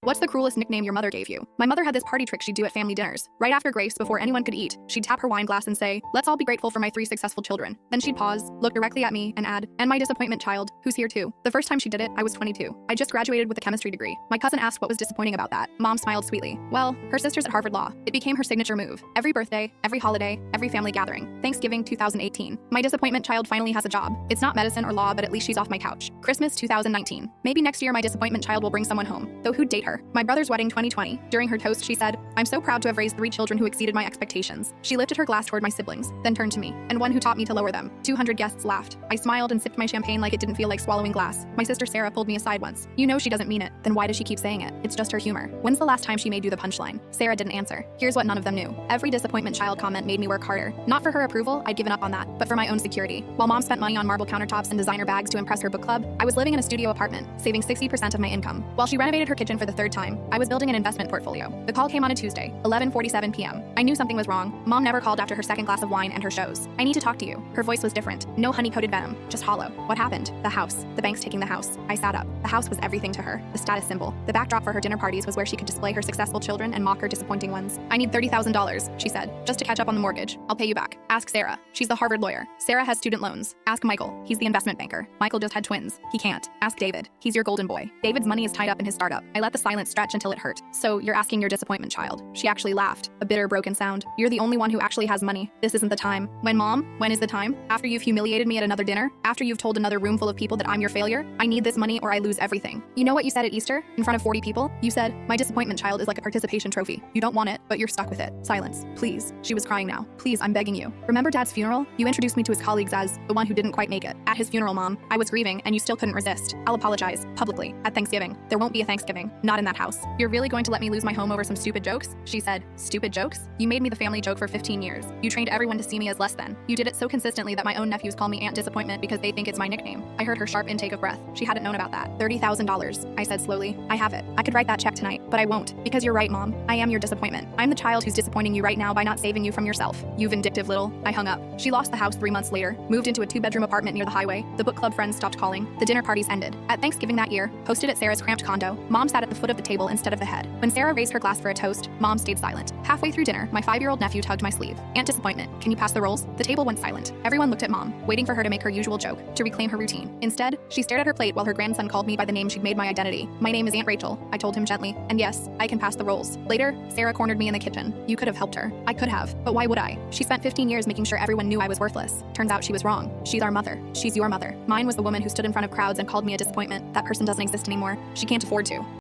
What's the cruelest nickname your mother gave you? My mother had this party trick she'd do at family dinners. Right after grace, before anyone could eat, she'd tap her wine glass and say, "Let's all be grateful for my 3 successful children." Then she'd pause, look directly at me, and add, "And my disappointment child, who's here too." The first time she did it, I was 22. I just graduated with a chemistry degree. My cousin asked what was disappointing about that. Mom smiled sweetly. Well, her sister's at Harvard Law. It became her signature move. Every birthday, every holiday, every family gathering. Thanksgiving 2018. My disappointment child finally has a job. It's not medicine or law, but at least she's off my couch. Christmas 2019. Maybe next year my disappointment child will bring someone home. Though who'd date her? My brother's wedding 2020. During her toast, she said, "I'm so proud to have raised 3 children who exceeded my expectations." She lifted her glass toward my siblings, then turned to me, and one who taught me to lower them. 200 guests laughed. I smiled and sipped my champagne like it didn't feel like swallowing glass. My sister Sarah pulled me aside once. "You know she doesn't mean it. Then why does she keep saying it? It's just her humor. When's the last time she made you the punchline?" Sarah didn't answer. Here's what none of them knew. Every disappointment child comment made me work harder. Not for her approval, I'd given up on that, but for my own security. While mom spent money on marble countertops and designer bags to impress her book club, I was living in a studio apartment, saving 60% of my income. While she renovated her kitchen for the 3rd time, I was building an investment portfolio. The call came on a Tuesday, 11:47 p.m. I knew something was wrong. Mom never called after her 2nd glass of wine and her shows. "I need to talk to you." Her voice was different. No honey-coated venom, just hollow. "What happened?" "The house. The bank's taking the house." I sat up. The house was everything to her. The status symbol. The backdrop for her dinner parties was where she could display her successful children and mock her disappointing ones. "I need $30,000, she said, "just to catch up on the mortgage. I'll pay you back." Ask Sarah. She's the Harvard lawyer. Sarah has student loans. Ask Michael. He's the investment banker. Michael just had twins. He can't. Ask David. He's your golden boy. David's money is tied up in his startup. I let the silence stretch until it hurt. "So you're asking your disappointment child." She actually laughed. A bitter, broken sound. "You're the only one who actually has money. This isn't the time." "When, Mom? When is the time? After you've humiliated me at another dinner? After you've told another room full of people that I'm your failure? I need this money or I lose everything." You know what you said at Easter? In front of 40 people? You said, "My disappointment child is like a participation trophy. You don't want it, but you're stuck with it." Silence. "Please." She was crying now. "Please, I'm begging you. Remember Dad's funeral? You introduced me to his colleagues as the one who didn't quite make it. At his funeral, Mom, I was grieving and you still couldn't resist. I'll apologize. Publicly. At Thanksgiving. There won't be a Thanksgiving. Not in that house. You're really going to let me lose my home over some stupid jokes?" She said, "Stupid jokes? You made me the family joke for 15 years. You trained everyone to see me as less than. You did it so consistently that my own nephews call me Aunt Disappointment because they think it's my nickname." I heard her sharp intake of breath. She hadn't known about that. $30,000, I said slowly. "I have it. I could write that check tonight, but I won't. Because you're right, Mom. I am your disappointment. I'm the child who's disappointing you right now by not saving you from yourself. You vindictive little." I hung up. She lost the house 3 months later, moved into a 2-bedroom apartment near the highway. The book club friends stopped calling. The dinner parties ended. At Thanksgiving that year, hosted at Sarah's cramped condo, Mom sat at the foot of the table instead of the head. When Sarah raised her glass for a toast, Mom stayed silent. Halfway through dinner, my 5-year-old nephew tugged my sleeve. "Aunt Disappointment, can you pass the rolls?" The table went silent. Everyone looked at Mom, waiting for her to make her usual joke, to reclaim her routine. Instead, she stared at her plate while her grandson called me by the name she'd made my identity. "My name is Aunt Rachel," I told him gently. "And yes, I can pass the rolls." Later, Sarah cornered me in the kitchen. "You could have helped her." I could have, but why would I? She spent 15 years making sure everyone knew I was worthless. Turns out she was wrong. She's our mother. She's your mother. Mine was the woman who stood in front of crowds and called me a disappointment. That person doesn't exist anymore. She can't afford to.